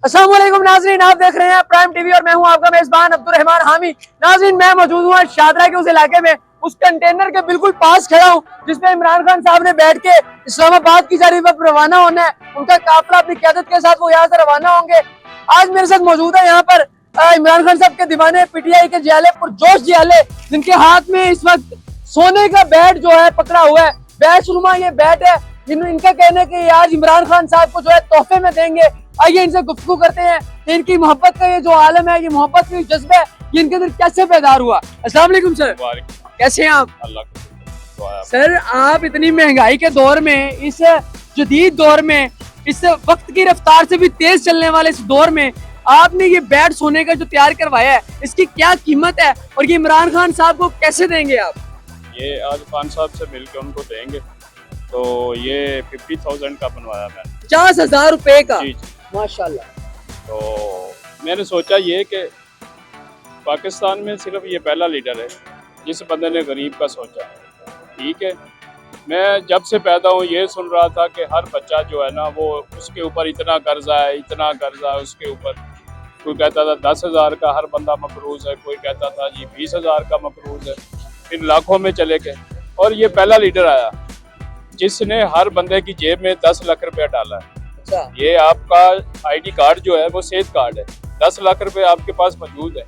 अस्सलाम वालेकुम नाज़रीन, आप देख रहे हैं प्राइम टीवी और मैं हूं आपका मेजबान अब्दुर्रहमान हामी। नाज़रीन, मैं मौजूद हूं शादरा के उस इलाके में, उस कंटेनर के बिल्कुल पास खड़ा हूं जिसपे इमरान खान साहब ने बैठ के इस्लामाबाद की जानिब रवाना होना है। उनका काफिला अपनी क़यादत के साथ वो यहाँ से रवाना होंगे। आज मेरे साथ मौजूद है यहाँ पर इमरान खान साहब के दीवाने पीटीआई के जियाले पुरजोश जियाले, जिनके हाथ में इस वक्त सोने का बैट जो है पकड़ा हुआ है। बैशनुमा ये बैट है, इनका कहना है कि आज इमरान खान साहब को जो है तोहफे में देंगे। आइए इनसे गुफ्तगू करते हैं कि इनकी मोहब्बत का ये जो आलम है, ये मोहब्बत का जज्बा है, ये इनके अंदर कैसे पैदा हुआ। अस्सलाम वालेकुम सर, कैसे हैं आप? अल्लाह सर, आप इतनी महंगाई के दौर में, इस जदीद दौर में, इस वक्त की रफ्तार से भी तेज चलने वाले इस दौर में आपने ये बैट सोने का जो तैयार करवाया है, इसकी क्या कीमत है और ये इमरान खान साहब को कैसे देंगे आप? ये आज खान साहब से मिलकर उनको देंगे। तो ये 50,000 का बनवाया मैंने, 50,000 रुपए का। जी। माशाल्लाह। तो मैंने सोचा ये कि पाकिस्तान में सिर्फ ये पहला लीडर है जिस बंदे ने गरीब का सोचा। ठीक है, मैं जब से पैदा हूँ ये सुन रहा था कि हर बच्चा जो है ना, वो उसके ऊपर इतना कर्जा है, इतना कर्जा है उसके ऊपर। कोई कहता था 10,000 का हर बंदा मकरूज है, कोई कहता था जी 20,000 का मकरूज है, फिर लाखों में चले गए। और ये पहला लीडर आया जिसने हर बंदे की जेब में 10 लाख रुपया डाला है। ये आपका आईडी कार्ड जो है वो सेहत कार्ड है, 10 लाख रुपए आपके पास मौजूद है।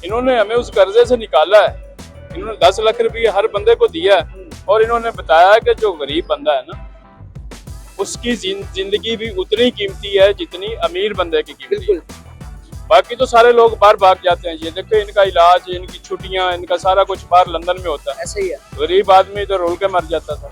इन्होंने हमें उस कर्जे से निकाला है, इन्होंने 10 लाख रुपये हर बंदे को दिया है। और इन्होंने बताया कि जो गरीब बंदा है ना, उसकी जिंदगी भी उतनी कीमती है जितनी अमीर बंदे की कीमती है। बाकी तो सारे लोग बाहर भाग जाते हैं। ये देखो, इनका इलाज, इनकी छुट्टियां, इनका सारा कुछ बाहर लंदन में होता है। ऐसे ही है। गरीब आदमी इधर रोल के मर जाता था।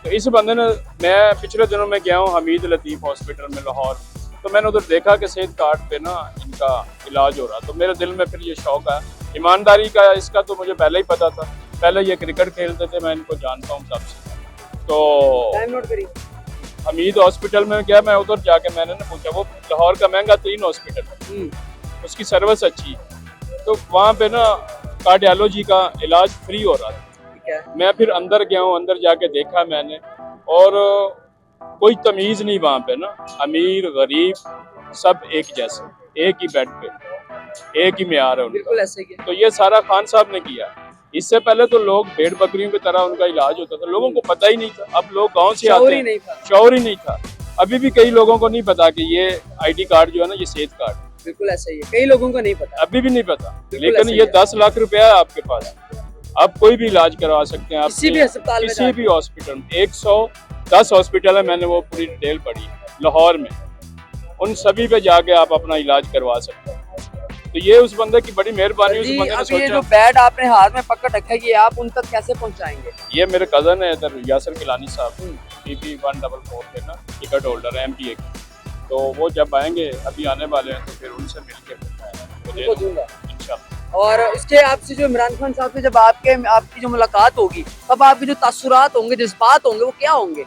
तो इस बंदे ने, मैं पिछले दिनों में गया हूँ हमीद लतीफ़ हॉस्पिटल में लाहौर, तो मैंने उधर देखा कि सेहत कार्ड पे ना इनका इलाज हो रहा। तो मेरे दिल में फिर ये शौक है ईमानदारी का। इसका तो मुझे पहले ही पता था, पहले ये क्रिकेट खेलते थे, मैं इनको जानता हूँ तब से। तो हमीद हॉस्पिटल में गया मैं, उधर जाके मैंने ना पूछा, वो लाहौर का महंगा 3 हॉस्पिटल है, उसकी सर्विस अच्छी है। तो वहाँ पे ना कार्डियोलॉजी का इलाज फ्री हो रहा था। मैं फिर अंदर गया हूँ, अंदर जाके देखा मैंने, और कोई तमीज नहीं वहाँ पे ना, अमीर गरीब सब एक जैसे, एक ही बेड पे, एक ही म्यार है उनका। तो ये सारा खान साहब ने किया। इससे पहले तो लोग भेड़ बकरियों की तरह उनका इलाज होता था, लोगों को पता ही नहीं था। अब लोग गांव से आते हैं, शौर ही नहीं था। अभी भी कई लोगों को नहीं पता कि ये आईडी कार्ड जो है ना, ये सेहत कार्ड बिल्कुल ऐसा ही है। कई लोगों को नहीं पता, अभी भी नहीं पता। लेकिन ये 10 लाख रुपया है आपके पास, आप कोई भी इलाज करवा सकते हैं। आप किसी भी अस्पताल में, किसी भी हॉस्पिटल में, 110 हॉस्पिटल है, मैंने वो पूरी डिटेल पढ़ी लाहौर में, उन सभी पे जाके आप अपना इलाज करवा सकते हैं। तो ये उस बंदे की बड़ी मेहरबानी। उस बंदे ने सोचा, ये जो बैट आपने हाथ में पकड़ रखा है, ये आप उन तक कैसे पहुंचाएंगे? ये मेरे कजन है इधर, यासर किलानी साहब, PP 144 के ना टिकट होल्डर है MPA के। तो वो जब आएंगे, अभी आने वाले हैं, तो फिर उनसे मिलकर इंशाल्लाह। और इसके आपसे जो इमरान खान साहब से जब आपकी जो मुलाकात होगी, तब आपके जो तासुरात होंगे, जज्बात होंगे, वो क्या होंगे?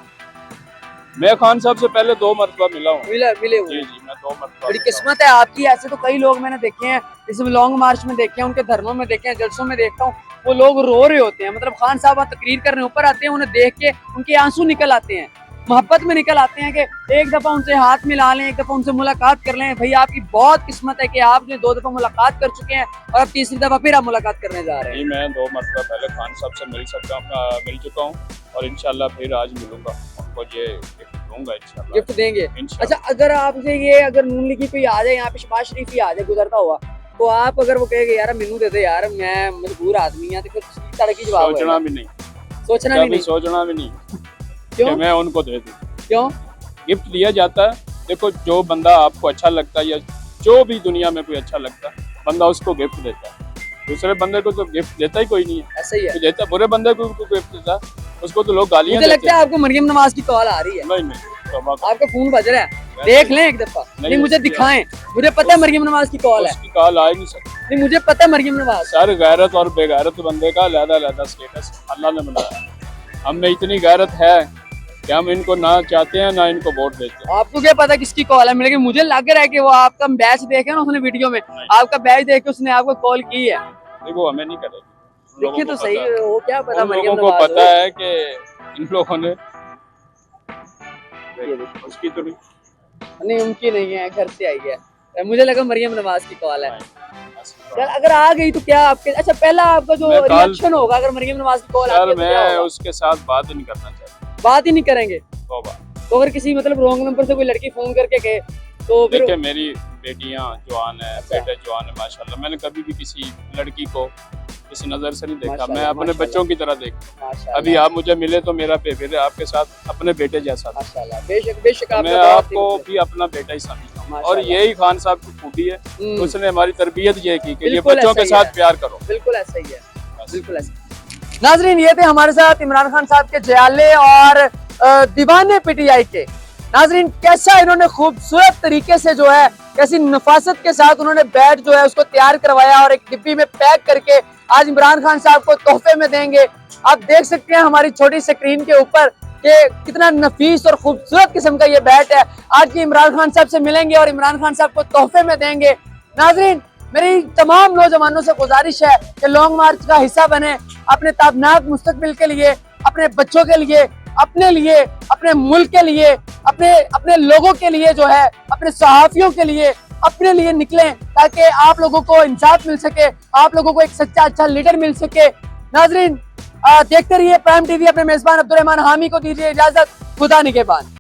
मैं खान साहब से पहले 2 मरतबा मिला हूँ। मिले हुए? जी, मैं 2 मरतबा। बड़ी किस्मत है आपकी। ऐसे तो कई लोग मैंने देखे हैं, जैसे लॉन्ग मार्च में देखे हैं, उनके धर्मों में देखे हैं, जलसों में देखता हूँ, वो लोग रो रहे होते हैं। मतलब खान साहब तकरीर करने ऊपर आते हैं, उन्हें देख के उनके आंसू निकल आते हैं, मोहब्बत में निकल आते हैं कि एक दफा उनसे हाथ मिला लें, एक दफा उनसे मुलाकात कर लें। भाई, आपकी बहुत किस्मत है कि आप जो 2 दफा मुलाकात कर चुके हैं और अब तीसरी दफा फिर आप मुलाकात करने जा रहे हैं। मैं 2 मरतबा पहले खान साहब से मिल चुका हूँ, और इंशाल्लाह फिर आज मिलूंगा उनको, ये दूंगा इंशाल्लाह, गिफ्ट देंगे। अच्छा, अगर आपसे ये, अगर नून लीगी कोई आ जाए यहाँ पे, शहबाज शरीफ ही आ जाए गुजरता हुआ, तो आप अगर वो कहेंगे यार मेनू दे दे यार, मैं मजबूर आदमी है, तो फिर किस तरह की जवाब? सोचना भी नहीं, सोचना भी नहीं। क्यों? मैं उनको दे दूं। क्यों? गिफ्ट दिया जाता है, देखो जो बंदा आपको अच्छा लगता है, या जो भी दुनिया में कोई अच्छा लगता है, बंदा उसको गिफ्ट देता है। दूसरे बंदे को तो गिफ्ट देता ही कोई नहीं है। ऐसा ही है। तो देता, बुरे बंदे को गिफ्ट देता, उसको तो लोग गालियां देते हैं। मुझे लगता है आपको मरियम नवाज की कॉल आ रही है। नहीं, आपका फोन बज रहा है, देख लें एक दफा। नहीं, मुझे दिखाएं, मुझे पता है मरियम नवाज की कॉल है। उसकी कॉल आ ही नहीं सकती। नहीं, मुझे पता है मरियम नवाज। सर, गैरत और बेगैरत बंदे का अलग-अलग स्टेटस अल्लाह ने बनाया। हम में इतनी गैरत है कि हम इनको ना चाहते हैं, ना इनको वोट देते हैं। आपको क्या पता किसकी कॉल है? लेकिन मुझे लग रहा है कि वो आपका बैच देखे ना, उसने वीडियो में आपका बैच देख के उसने आपको कॉल की है। देखो, हमें नहीं करेगी। देखिए तो सही, वो क्या पता, लोगों को पता है कि इन लोगों ने उसकी तो नहीं नहीं उनकी नहीं है, घर से आई है। मुझे लगा मरियम नवाज की कॉल है। सर यार अगर आ गई तो क्या आपके, अच्छा पहला आपका जो मैं कॉल- रिएक्शन होगा अगर मरियम नवाज की कॉल आती है तो क्या मैं होगा? उसके साथ बात ही नहीं करना चाहता। बात ही नहीं करेंगे। तौबा। तो अगर किसी मतलब रॉन्ग नंबर से कोई लड़की फोन करके कहे तो फिर देखिए मेरी बेटियां जवान है, बेटे जवान है माशाल्लाह। मैंने कभी भी किसी लड़की को किसी नजर से नहीं देखा, मैं माशाल्लाह, अपने माशाल्लाह। बच्चों की तरह देखा। माशाल्लाह, अभी आप मुझे मिले तो मेरा बेबी आपके साथ अपने बेटे जैसा था। माशाल्लाह, बेशक बेशक मैं आपका बहुत आपको ही- भी अपना बेटा ही समझता हूँ, और माशाल्लाह। यही खान साहब की खूबी है। हम्म, उसने हमारी तरबियत ये की कि ये बिल्कुल बच्चों ऐसा के ही साथ है। प्यार करो। बिल्कुल ऐसा ही है, बिल्कुल ऐसा। नाजरीन ये थे हमारे साथ इमरान खान साहब के जयाले और दीवाने पीटीआई के। नाजरीन कैसा इन्होंने खूबसूरत तरीके से जो है, कैसी नफासत के साथ उन्होंने बैट जो है उसको तैयार करवाया और एक डिब्बी में पैक करके आज इमरान खान साहब को तोहफे में देंगे। आप देख सकते हैं हमारी छोटी स्क्रीन के ऊपर कि कितना नफीस और खूबसूरत किस्म का ये बैट है। आज ये इमरान खान साहब से मिलेंगे और इमरान खान साहब को तोहफे में देंगे। नाजरीन मेरी तमाम नौजवानों से गुजारिश है कि लॉन्ग मार्च का हिस्सा बने, अपने ताबनाक मुस्तकबिल के लिए, अपने बच्चों के लिए, अपने लिए, अपने मुल्क के लिए, अपने अपने लोगों के लिए जो है, अपने सहाफियों के लिए, अपने लिए निकलें ताकि आप लोगों को इंसाफ मिल सके, आप लोगों को एक सच्चा अच्छा लीडर मिल सके। नाजरीन देखते रहिए प्राइम टीवी। अपने मेजबान अब्दुल रहमान हामी को दीजिए इजाजत। खुदा निगहबान।